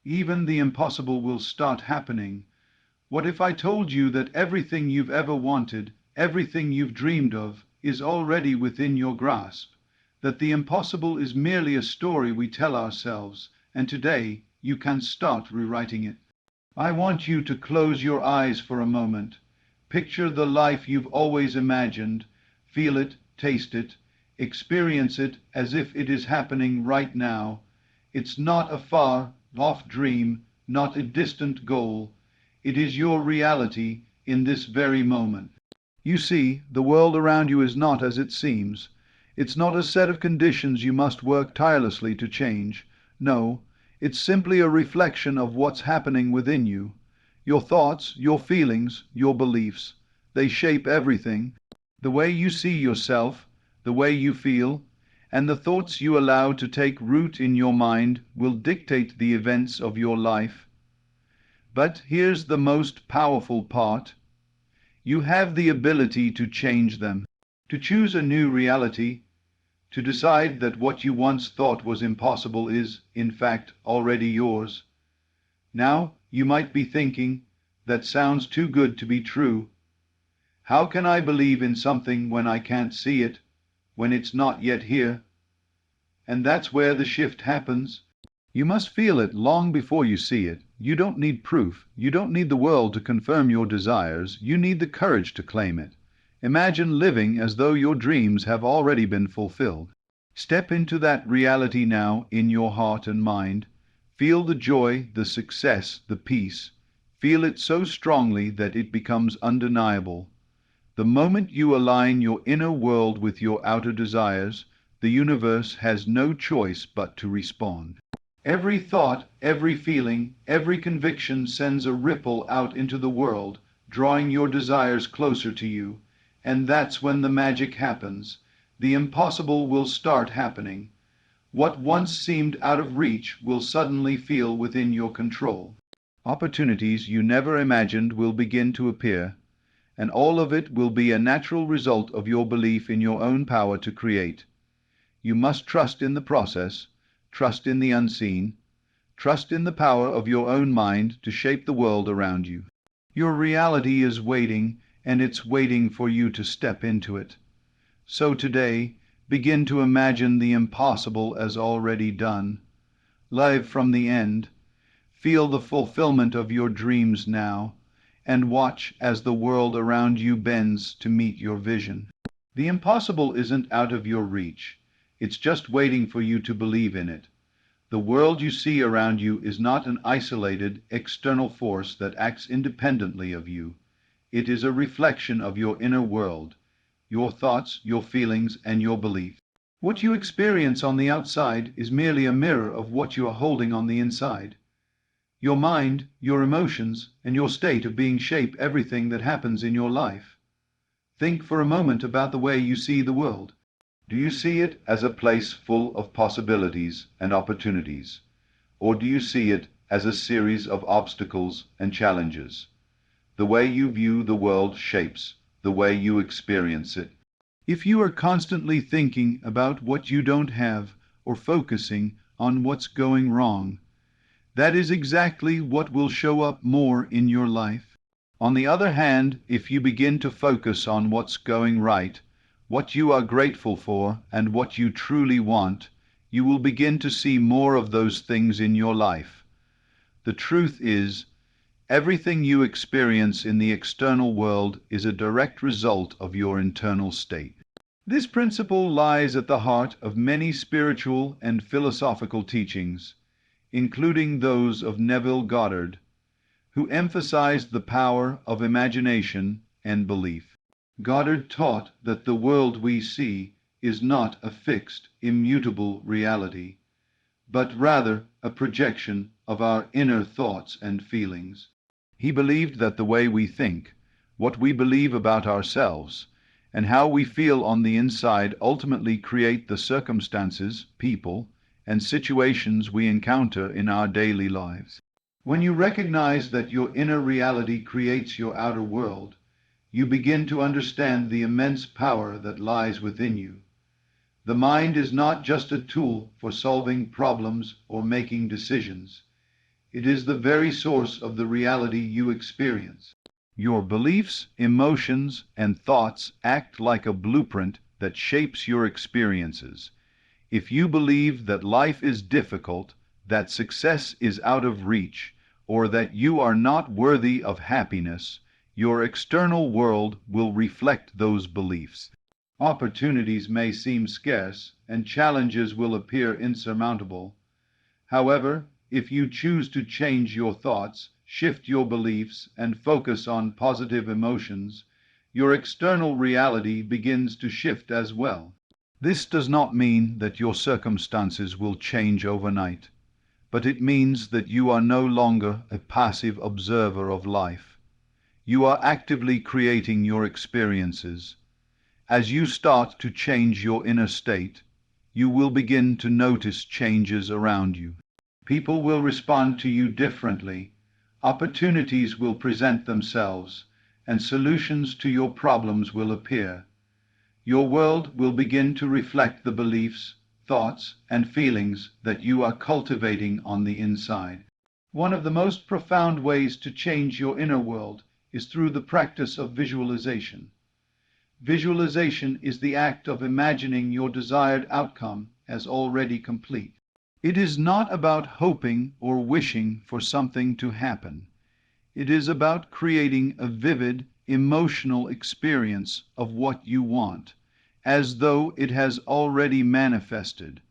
Even the impossible will start happening. What if I told you that everything you've ever wanted, everything you've dreamed of, is already within your grasp? That the impossible is merely a story we tell ourselves, and today you can start rewriting it. I want you to close your eyes for a moment. Picture the life you've always imagined. Feel it, taste it, experience it as if it is happening right now. It's not a far-off dream, not a distant goal. It is your reality in this very moment. You see, the world around you is not as it seems. It's not a set of conditions you must work tirelessly to change. No, it's simply a reflection of what's happening within you. Your thoughts, your feelings, your beliefs, they shape everything. The way you see yourself, the way you feel, and the thoughts you allow to take root in your mind will dictate the events of your life. But here's the most powerful part. You have the ability to change them, to choose a new reality, to decide that what you once thought was impossible is, in fact, already yours. Now, you might be thinking, that sounds too good to be true. How can I believe in something when I can't see it, when it's not yet here? And that's where the shift happens. You must feel it long before you see it. You don't need proof. You don't need the world to confirm your desires. You need the courage to claim it. Imagine living as though your dreams have already been fulfilled. Step into that reality now in your heart and mind. Feel the joy, the success, the peace. Feel it so strongly that it becomes undeniable. The moment you align your inner world with your outer desires, the universe has no choice but to respond. Every thought, every feeling, every conviction sends a ripple out into the world, drawing your desires closer to you. And that's when the magic happens. The impossible will start happening. What once seemed out of reach will suddenly feel within your control. Opportunities you never imagined will begin to appear, and all of it will be a natural result of your belief in your own power to create. You must trust in the process, trust in the unseen, trust in the power of your own mind to shape the world around you. Your reality is waiting, and it's waiting for you to step into it. So today, begin to imagine the impossible as already done. Live from the end. Feel the fulfillment of your dreams now, and watch as the world around you bends to meet your vision. The impossible isn't out of your reach. It's just waiting for you to believe in it. The world you see around you is not an isolated, external force that acts independently of you. It is a reflection of your inner world, your thoughts, your feelings, and your beliefs. What you experience on the outside is merely a mirror of what you are holding on the inside. Your mind, your emotions, and your state of being shape everything that happens in your life. Think for a moment about the way you see the world. Do you see it as a place full of possibilities and opportunities? Or do you see it as a series of obstacles and challenges? The way you view the world shapes the way you experience it. If you are constantly thinking about what you don't have or focusing on what's going wrong, that is exactly what will show up more in your life. On the other hand, if you begin to focus on what's going right, what you are grateful for, and what you truly want, you will begin to see more of those things in your life. The truth is, everything you experience in the external world is a direct result of your internal state. This principle lies at the heart of many spiritual and philosophical teachings, including those of Neville Goddard, who emphasized the power of imagination and belief. Goddard taught that the world we see is not a fixed, immutable reality, but rather a projection of our inner thoughts and feelings. He believed that the way we think, what we believe about ourselves, and how we feel on the inside ultimately create the circumstances, people, and situations we encounter in our daily lives. When you recognize that your inner reality creates your outer world, you begin to understand the immense power that lies within you. The mind is not just a tool for solving problems or making decisions. It is the very source of the reality you experience. Your beliefs, emotions, and thoughts act like a blueprint that shapes your experiences. If you believe that life is difficult, that success is out of reach, or that you are not worthy of happiness, your external world will reflect those beliefs. Opportunities may seem scarce, and challenges will appear insurmountable. However, if you choose to change your thoughts, shift your beliefs, and focus on positive emotions, your external reality begins to shift as well. This does not mean that your circumstances will change overnight, but it means that you are no longer a passive observer of life. You are actively creating your experiences. As you start to change your inner state, you will begin to notice changes around you. People will respond to you differently, opportunities will present themselves, and solutions to your problems will appear. Your world will begin to reflect the beliefs, thoughts, and feelings that you are cultivating on the inside. One of the most profound ways to change your inner world is through the practice of visualization. Visualization is the act of imagining your desired outcome as already complete. It is not about hoping or wishing for something to happen. It is about creating a vivid, emotional experience of what you want, as though it has already manifested.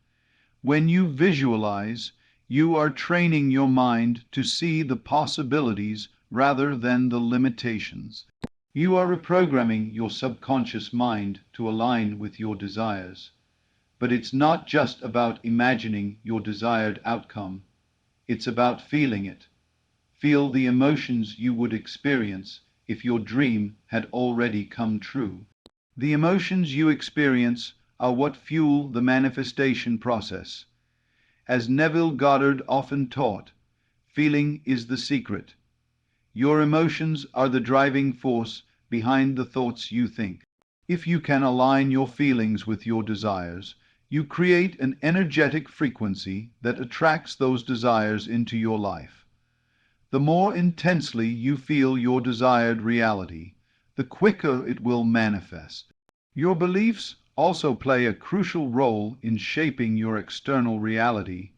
When you visualize, you are training your mind to see the possibilities rather than the limitations. You are reprogramming your subconscious mind to align with your desires. But it's not just about imagining your desired outcome. It's about feeling it. Feel the emotions you would experience if your dream had already come true. The emotions you experience are what fuel the manifestation process. As Neville Goddard often taught, feeling is the secret. Your emotions are the driving force behind the thoughts you think. If you can align your feelings with your desires, you create an energetic frequency that attracts those desires into your life. The more intensely you feel your desired reality, the quicker it will manifest. Your beliefs also play a crucial role in shaping your external reality.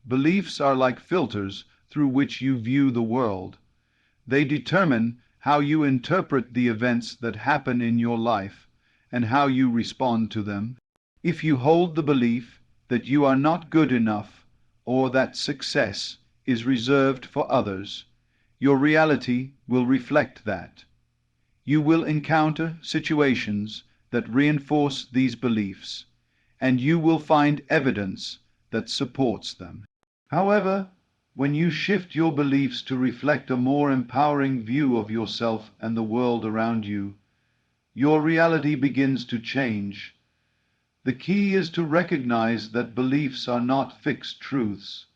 Beliefs are like filters through which you view the world. They determine how you interpret the events that happen in your life and how you respond to them. If you hold the belief that you are not good enough or that success is reserved for others, your reality will reflect that. You will encounter situations that reinforce these beliefs, and you will find evidence that supports them. However, when you shift your beliefs to reflect a more empowering view of yourself and the world around you, your reality begins to change. The key is to recognize that beliefs are not fixed truths.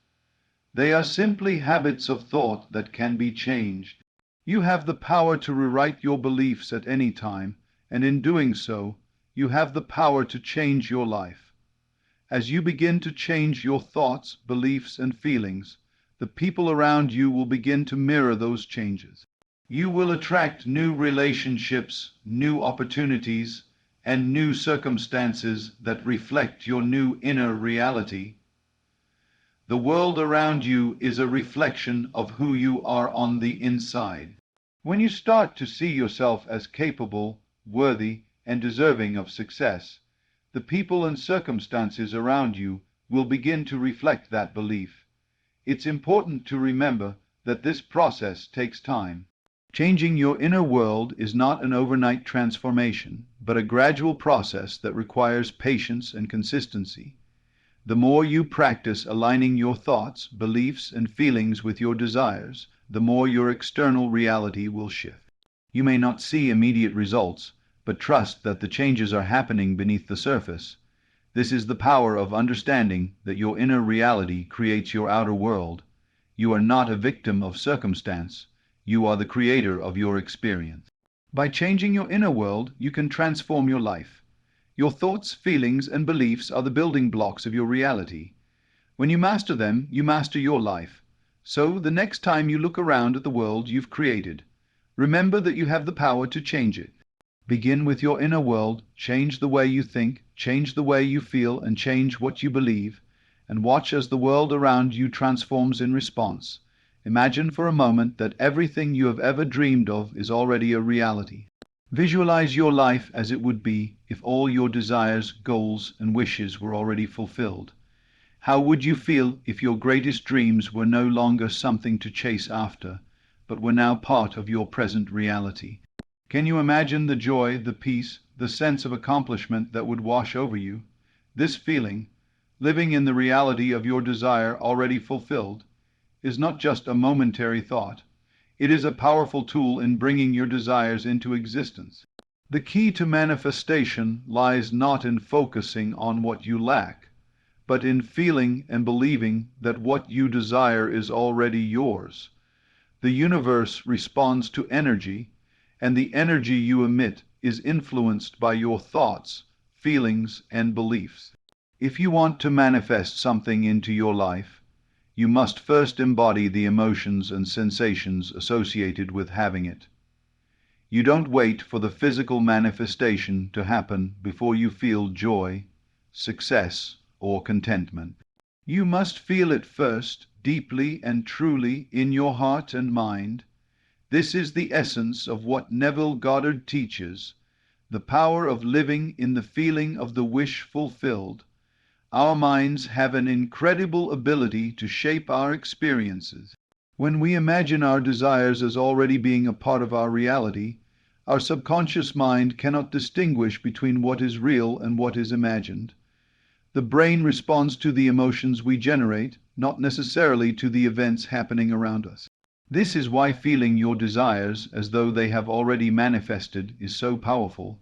They are simply habits of thought that can be changed. You have the power to rewrite your beliefs at any time, and in doing so, you have the power to change your life. As you begin to change your thoughts, beliefs, and feelings, the people around you will begin to mirror those changes. You will attract new relationships, new opportunities, and new circumstances that reflect your new inner reality. The world around you is a reflection of who you are on the inside. When you start to see yourself as capable, worthy, and deserving of success, the people and circumstances around you will begin to reflect that belief. It's important to remember that this process takes time. Changing your inner world is not an overnight transformation, but a gradual process that requires patience and consistency. The more you practice aligning your thoughts, beliefs, and feelings with your desires, the more your external reality will shift. You may not see immediate results, but trust that the changes are happening beneath the surface. This is the power of understanding that your inner reality creates your outer world. You are not a victim of circumstance. You are the creator of your experience. By changing your inner world, you can transform your life. Your thoughts, feelings, and beliefs are the building blocks of your reality. When you master them, you master your life. So the next time you look around at the world you've created, remember that you have the power to change it. Begin with your inner world, change the way you think, change the way you feel, and change what you believe, and watch as the world around you transforms in response. Imagine for a moment that everything you have ever dreamed of is already a reality. Visualize your life as it would be if all your desires, goals, and wishes were already fulfilled. How would you feel if your greatest dreams were no longer something to chase after, but were now part of your present reality? Can you imagine the joy, the peace, the sense of accomplishment that would wash over you? This feeling, living in the reality of your desire already fulfilled, is not just a momentary thought. It is a powerful tool in bringing your desires into existence. The key to manifestation lies not in focusing on what you lack, but in feeling and believing that what you desire is already yours. The universe responds to energy, and the energy you emit is influenced by your thoughts, feelings, and beliefs. If you want to manifest something into your life, you must first embody the emotions and sensations associated with having it. You don't wait for the physical manifestation to happen before you feel joy, success, or contentment. You must feel it first, deeply and truly in your heart and mind. This is the essence of what Neville Goddard teaches, the power of living in the feeling of the wish fulfilled. Our minds have an incredible ability to shape our experiences. When we imagine our desires as already being a part of our reality, our subconscious mind cannot distinguish between what is real and what is imagined. The brain responds to the emotions we generate, not necessarily to the events happening around us. This is why feeling your desires as though they have already manifested is so powerful.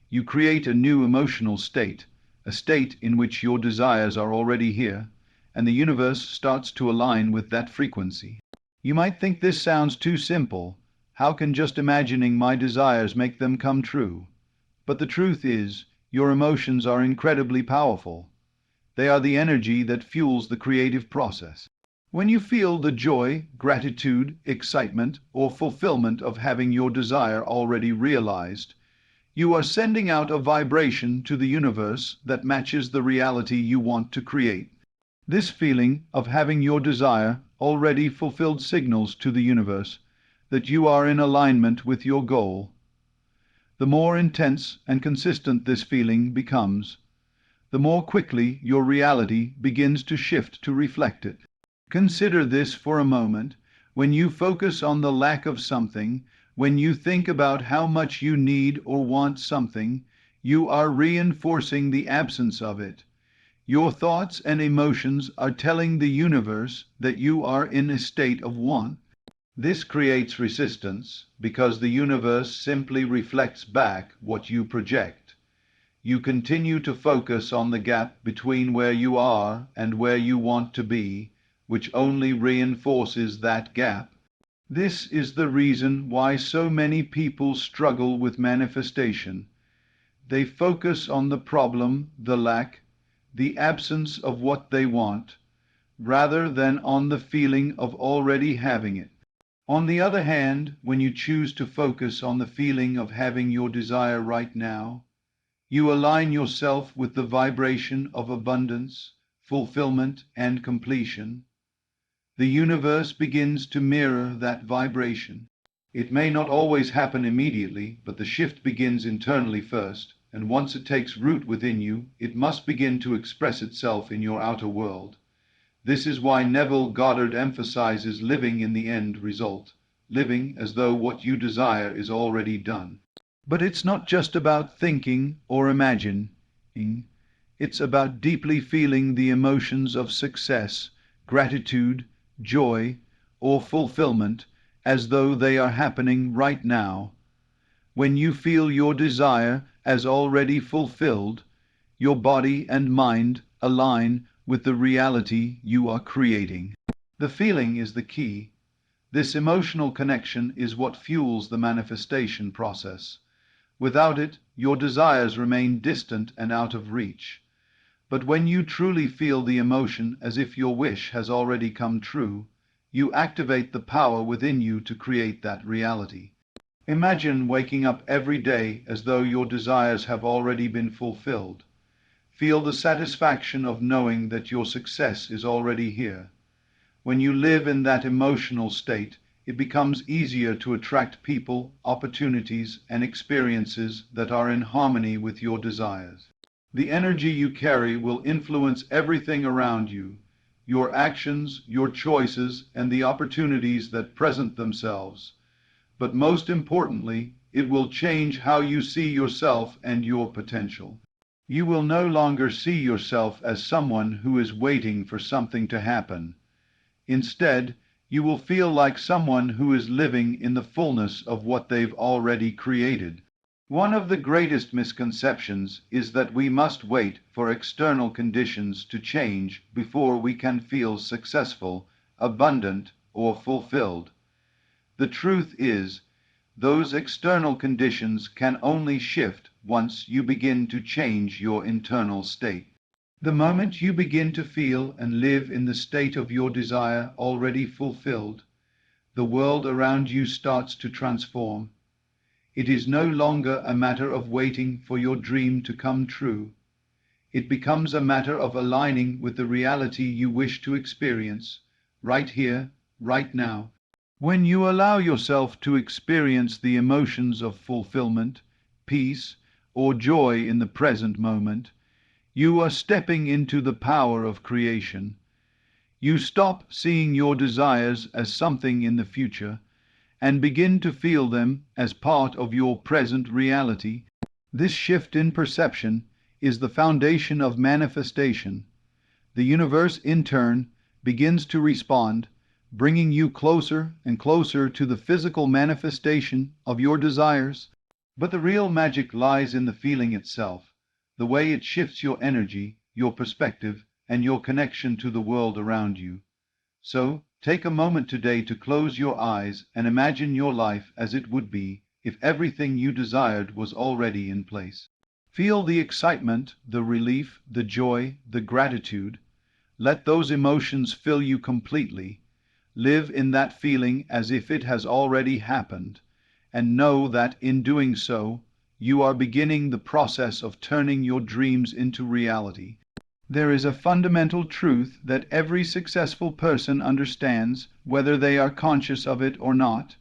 You create a new emotional state, a state in which your desires are already here, and the universe starts to align with that frequency. You might think this sounds too simple. How can just imagining my desires make them come true? But the truth is, your emotions are incredibly powerful. They are the energy that fuels the creative process. When you feel the joy, gratitude, excitement, or fulfillment of having your desire already realized, you are sending out a vibration to the universe that matches the reality you want to create. This feeling of having your desire already fulfilled signals to the universe that you are in alignment with your goal. The more intense and consistent this feeling becomes, the more quickly your reality begins to shift to reflect it. Consider this for a moment. When you focus on the lack of something, when you think about how much you need or want something, you are reinforcing the absence of it. Your thoughts and emotions are telling the universe that you are in a state of want. This creates resistance because the universe simply reflects back what you project. You continue to focus on the gap between where you are and where you want to be, which only reinforces that gap. This is the reason why so many people struggle with manifestation. They focus on the problem, the lack, the absence of what they want, rather than on the feeling of already having it. On the other hand, when you choose to focus on the feeling of having your desire right now, you align yourself with the vibration of abundance, fulfillment, and completion. The universe begins to mirror that vibration. It may not always happen immediately, but the shift begins internally first, and once it takes root within you, it must begin to express itself in your outer world. This is why Neville Goddard emphasizes living in the end result, living as though what you desire is already done. But it's not just about thinking or imagining. It's about deeply feeling the emotions of success, gratitude, joy, or fulfillment as though they are happening right now. When you feel your desire as already fulfilled, your body and mind align with the reality you are creating. The feeling is the key. This emotional connection is what fuels the manifestation process. Without it, your desires remain distant and out of reach. But when you truly feel the emotion as if your wish has already come true, you activate the power within you to create that reality. Imagine waking up every day as though your desires have already been fulfilled. Feel the satisfaction of knowing that your success is already here. When you live in that emotional state, it becomes easier to attract people, opportunities, and experiences that are in harmony with your desires. The energy you carry will influence everything around you, your actions, your choices, and the opportunities that present themselves. But most importantly, it will change how you see yourself and your potential. You will no longer see yourself as someone who is waiting for something to happen. Instead, you will feel like someone who is living in the fullness of what they've already created. One of the greatest misconceptions is that we must wait for external conditions to change before we can feel successful, abundant, or fulfilled. The truth is, those external conditions can only shift once you begin to change your internal state. The moment you begin to feel and live in the state of your desire already fulfilled, the world around you starts to transform. It is no longer a matter of waiting for your dream to come true. It becomes a matter of aligning with the reality you wish to experience, right here, right now. When you allow yourself to experience the emotions of fulfillment, peace, or joy in the present moment, you are stepping into the power of creation. You stop seeing your desires as something in the future and begin to feel them as part of your present reality. This shift in perception is the foundation of manifestation. The universe, in turn, begins to respond, bringing you closer and closer to the physical manifestation of your desires. But the real magic lies in the feeling itself, the way it shifts your energy, your perspective, and your connection to the world around you. So, take a moment today to close your eyes and imagine your life as it would be if everything you desired was already in place. Feel the excitement, the relief, the joy, the gratitude. Let those emotions fill you completely. Live in that feeling as if it has already happened, and know that in doing so, you are beginning the process of turning your dreams into reality. There is a fundamental truth that every successful person understands, whether they are conscious of it or not.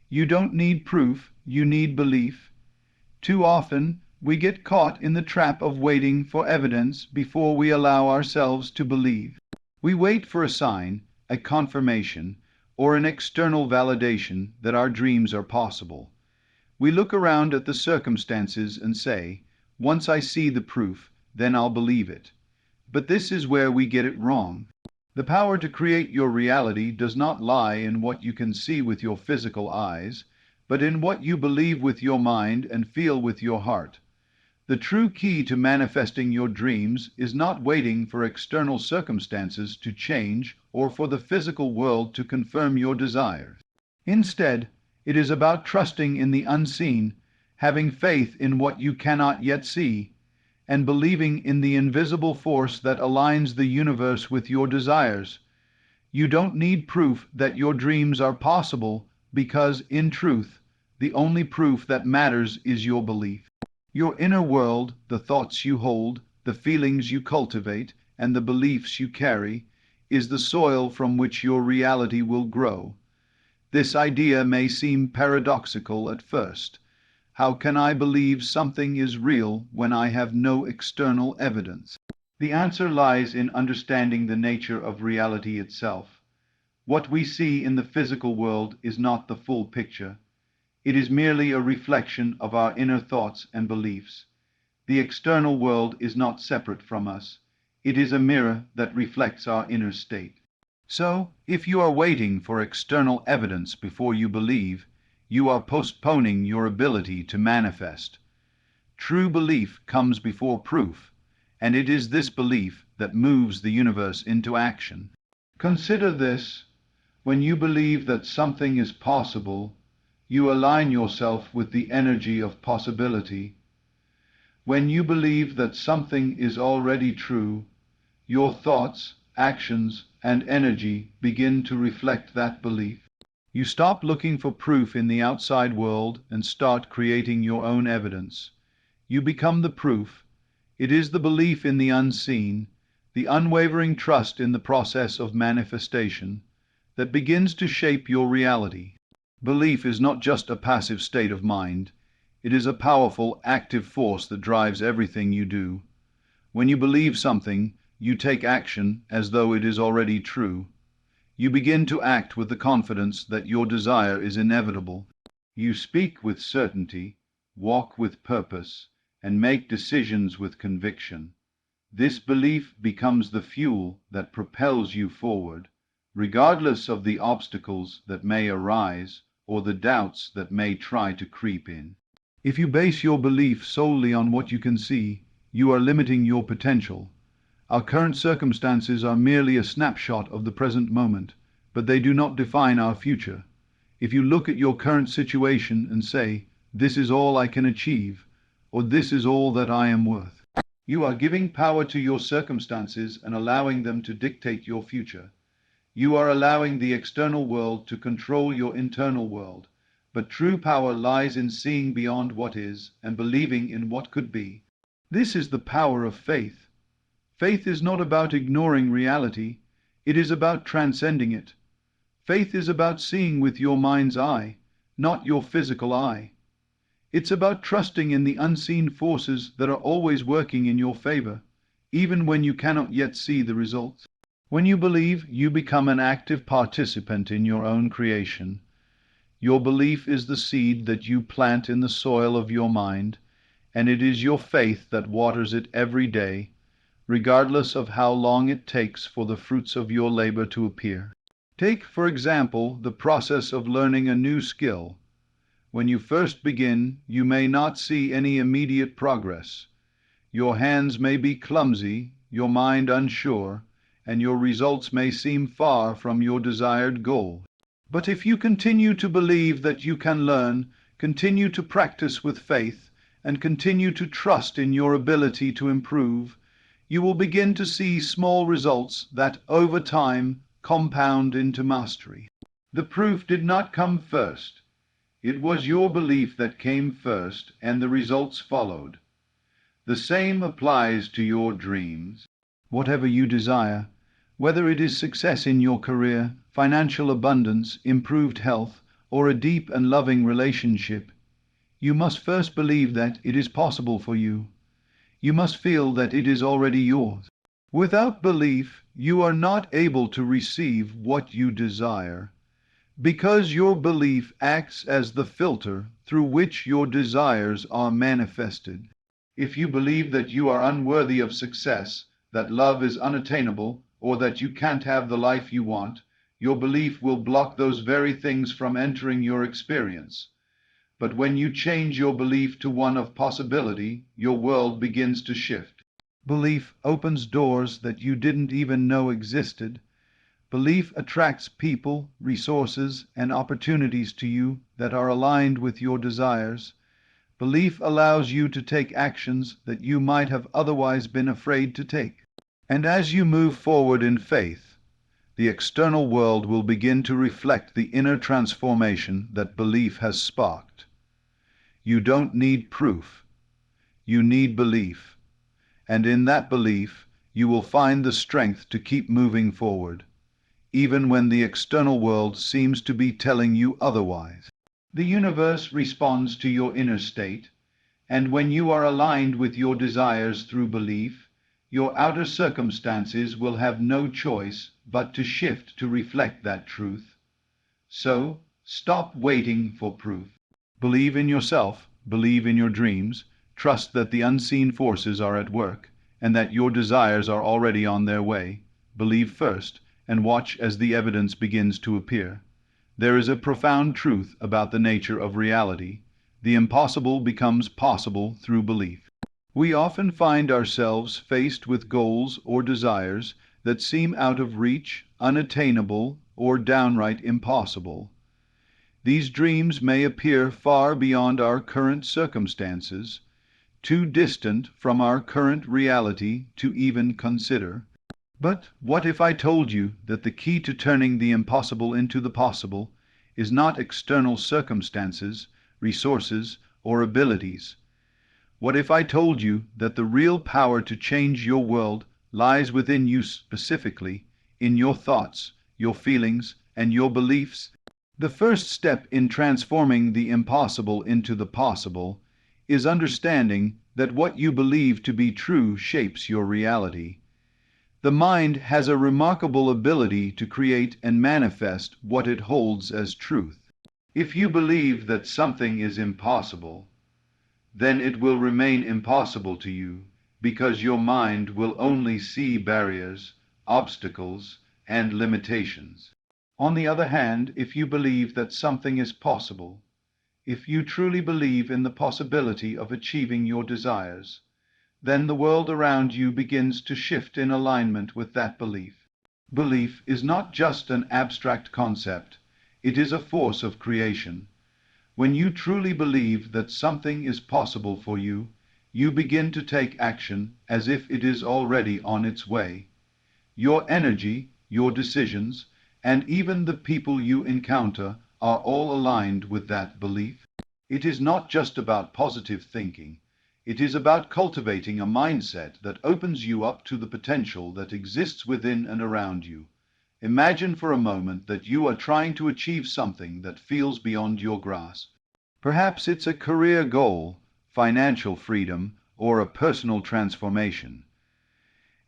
You don't need proof, you need belief. Too often, we get caught in the trap of waiting for evidence before we allow ourselves to believe. We wait for a sign, a confirmation, or an external validation that our dreams are possible. We look around at the circumstances and say, "Once I see the proof, then I'll believe it." But this is where we get it wrong. The power to create your reality does not lie in what you can see with your physical eyes, but in what you believe with your mind and feel with your heart. The true key to manifesting your dreams is not waiting for external circumstances to change or for the physical world to confirm your desires. Instead, it is about trusting in the unseen, having faith in what you cannot yet see, and believing in the invisible force that aligns the universe with your desires. You don't need proof that your dreams are possible because, in truth, the only proof that matters is your belief. Your inner world, the thoughts you hold, the feelings you cultivate, and the beliefs you carry, is the soil from which your reality will grow. This idea may seem paradoxical at first. How can I believe something is real when I have no external evidence? The answer lies in understanding the nature of reality itself. What we see in the physical world is not the full picture. It is merely a reflection of our inner thoughts and beliefs. The external world is not separate from us. It is a mirror that reflects our inner state. So, if you are waiting for external evidence before you believe, you are postponing your ability to manifest. True belief comes before proof, and it is this belief that moves the universe into action. Consider this: when you believe that something is possible, you align yourself with the energy of possibility. When you believe that something is already true, your thoughts, actions, and energy begin to reflect that belief. You stop looking for proof in the outside world and start creating your own evidence. You become the proof. It is the belief in the unseen, the unwavering trust in the process of manifestation, that begins to shape your reality. Belief is not just a passive state of mind. It is a powerful, active force that drives everything you do. When you believe something, you take action as though it is already true. You begin to act with the confidence that your desire is inevitable. You speak with certainty, walk with purpose, and make decisions with conviction. This belief becomes the fuel that propels you forward, regardless of the obstacles that may arise or the doubts that may try to creep in. If you base your belief solely on what you can see, you are limiting your potential. Our current circumstances are merely a snapshot of the present moment, but they do not define our future. If you look at your current situation and say, "This is all I can achieve," or "This is all that I am worth," you are giving power to your circumstances and allowing them to dictate your future. You are allowing the external world to control your internal world, but true power lies in seeing beyond what is and believing in what could be. This is the power of faith. Faith is not about ignoring reality, it is about transcending it. Faith is about seeing with your mind's eye, not your physical eye. It's about trusting in the unseen forces that are always working in your favor, even when you cannot yet see the results. When you believe, you become an active participant in your own creation. Your belief is the seed that you plant in the soil of your mind, and it is your faith that waters it every day, regardless of how long it takes for the fruits of your labor to appear. Take, for example, the process of learning a new skill. When you first begin, you may not see any immediate progress. Your hands may be clumsy, your mind unsure, and your results may seem far from your desired goal. But if you continue to believe that you can learn, continue to practice with faith, and continue to trust in your ability to improve, you will begin to see small results that, over time, compound into mastery. The proof did not come first. It was your belief that came first, and the results followed. The same applies to your dreams. Whatever you desire, whether it is success in your career, financial abundance, improved health, or a deep and loving relationship, you must first believe that it is possible for you. You must feel that it is already yours. Without belief, you are not able to receive what you desire, because your belief acts as the filter through which your desires are manifested. If you believe that you are unworthy of success, that love is unattainable, or that you can't have the life you want, your belief will block those very things from entering your experience. But when you change your belief to one of possibility, your world begins to shift. Belief opens doors that you didn't even know existed. Belief attracts people, resources, and opportunities to you that are aligned with your desires. Belief allows you to take actions that you might have otherwise been afraid to take. And as you move forward in faith, the external world will begin to reflect the inner transformation that belief has sparked. You don't need proof. You need belief. And in that belief, you will find the strength to keep moving forward, even when the external world seems to be telling you otherwise. The universe responds to your inner state, and when you are aligned with your desires through belief, your outer circumstances will have no choice but to shift to reflect that truth. So, stop waiting for proof. Believe in yourself, believe in your dreams, trust that the unseen forces are at work, and that your desires are already on their way. Believe first, and watch as the evidence begins to appear. There is a profound truth about the nature of reality. The impossible becomes possible through belief. We often find ourselves faced with goals or desires that seem out of reach, unattainable, or downright impossible. These dreams may appear far beyond our current circumstances, too distant from our current reality to even consider. But what if I told you that the key to turning the impossible into the possible is not external circumstances, resources, or abilities? What if I told you that the real power to change your world lies within you specifically, in your thoughts, your feelings, and your beliefs? The first step in transforming the impossible into the possible is understanding that what you believe to be true shapes your reality. The mind has a remarkable ability to create and manifest what it holds as truth. If you believe that something is impossible, then it will remain impossible to you, because your mind will only see barriers, obstacles, and limitations. On the other hand, if you believe that something is possible, if you truly believe in the possibility of achieving your desires, then the world around you begins to shift in alignment with that belief. Belief is not just an abstract concept, it is a force of creation. When you truly believe that something is possible for you, you begin to take action as if it is already on its way. Your energy, your decisions, and even the people you encounter are all aligned with that belief. It is not just about positive thinking. It is about cultivating a mindset that opens you up to the potential that exists within and around you. Imagine for a moment that you are trying to achieve something that feels beyond your grasp. Perhaps it's a career goal, financial freedom, or a personal transformation.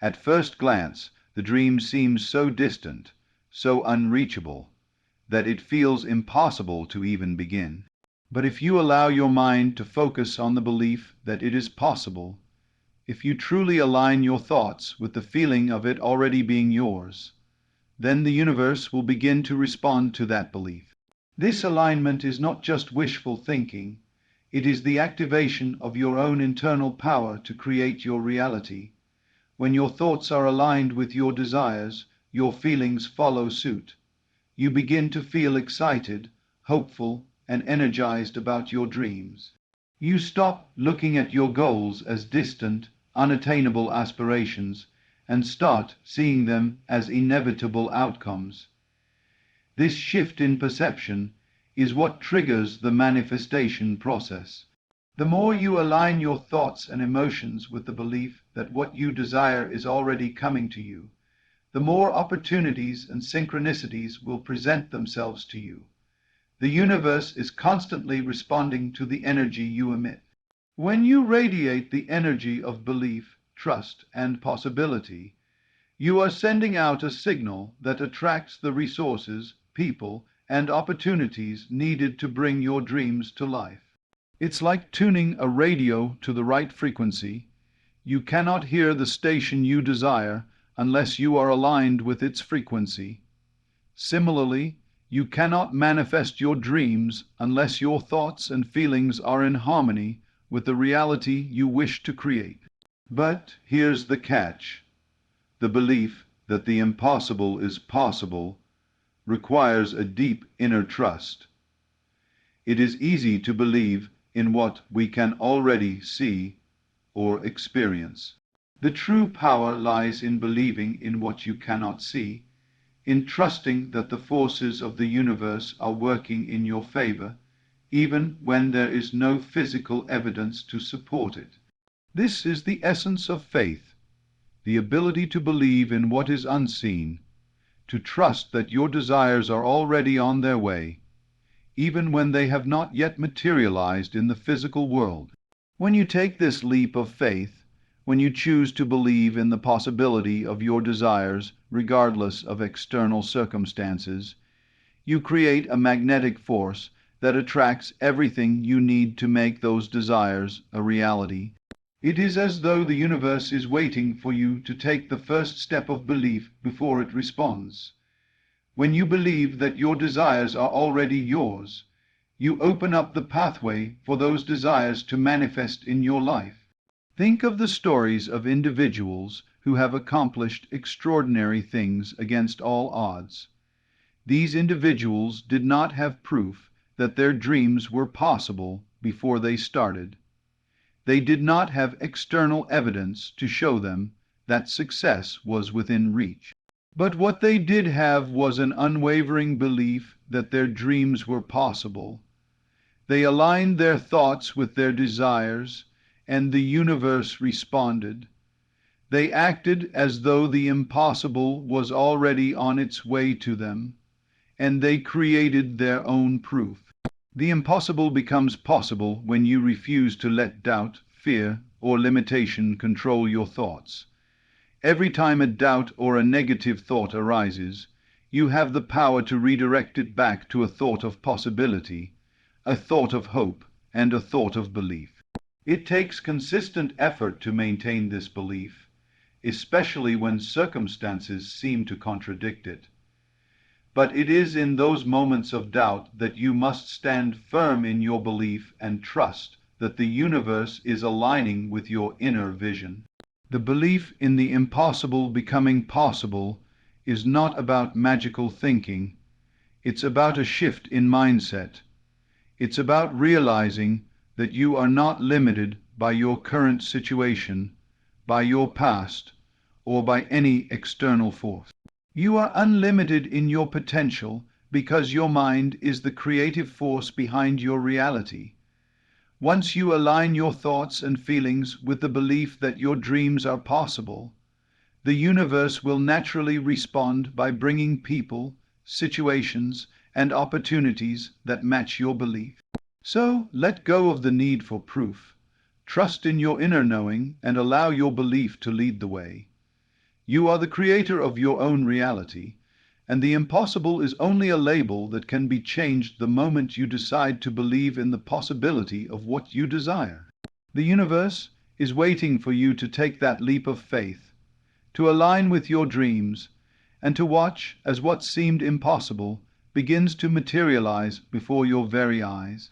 At first glance, the dream seems so distant, so unreachable, that it feels impossible to even begin. But if you allow your mind to focus on the belief that it is possible, if you truly align your thoughts with the feeling of it already being yours, then the universe will begin to respond to that belief. This alignment is not just wishful thinking, it is the activation of your own internal power to create your reality. When your thoughts are aligned with your desires, your feelings follow suit. You begin to feel excited, hopeful, and energized about your dreams. You stop looking at your goals as distant, unattainable aspirations and start seeing them as inevitable outcomes. This shift in perception is what triggers the manifestation process. The more you align your thoughts and emotions with the belief that what you desire is already coming to you, the more opportunities and synchronicities will present themselves to you. The universe is constantly responding to the energy you emit. When you radiate the energy of belief, trust, and possibility, you are sending out a signal that attracts the resources, people, and opportunities needed to bring your dreams to life. It's like tuning a radio to the right frequency. You cannot hear the station you desire unless you are aligned with its frequency. Similarly, you cannot manifest your dreams unless your thoughts and feelings are in harmony with the reality you wish to create. But here's the catch. The belief that the impossible is possible requires a deep inner trust. It is easy to believe in what we can already see or experience. The true power lies in believing in what you cannot see, in trusting that the forces of the universe are working in your favor, even when there is no physical evidence to support it. This is the essence of faith, the ability to believe in what is unseen, to trust that your desires are already on their way, even when they have not yet materialized in the physical world. When you take this leap of faith, when you choose to believe in the possibility of your desires regardless of external circumstances, you create a magnetic force that attracts everything you need to make those desires a reality. It is as though the universe is waiting for you to take the first step of belief before it responds. When you believe that your desires are already yours, you open up the pathway for those desires to manifest in your life. Think of the stories of individuals who have accomplished extraordinary things against all odds. These individuals did not have proof that their dreams were possible before they started. They did not have external evidence to show them that success was within reach. But what they did have was an unwavering belief that their dreams were possible. They aligned their thoughts with their desires, and the universe responded. They acted as though the impossible was already on its way to them, and they created their own proof. The impossible becomes possible when you refuse to let doubt, fear, or limitation control your thoughts. Every time a doubt or a negative thought arises, you have the power to redirect it back to a thought of possibility, a thought of hope, and a thought of belief. It takes consistent effort to maintain this belief, especially when circumstances seem to contradict it. But it is in those moments of doubt that you must stand firm in your belief and trust that the universe is aligning with your inner vision. The belief in the impossible becoming possible is not about magical thinking. It's about a shift in mindset. It's about realizing that you are not limited by your current situation, by your past, or by any external force. You are unlimited in your potential because your mind is the creative force behind your reality. Once you align your thoughts and feelings with the belief that your dreams are possible, the universe will naturally respond by bringing people, situations, and opportunities that match your belief. So let go of the need for proof. Trust in your inner knowing and allow your belief to lead the way. You are the creator of your own reality, and the impossible is only a label that can be changed the moment you decide to believe in the possibility of what you desire. The universe is waiting for you to take that leap of faith, to align with your dreams, and to watch as what seemed impossible begins to materialize before your very eyes.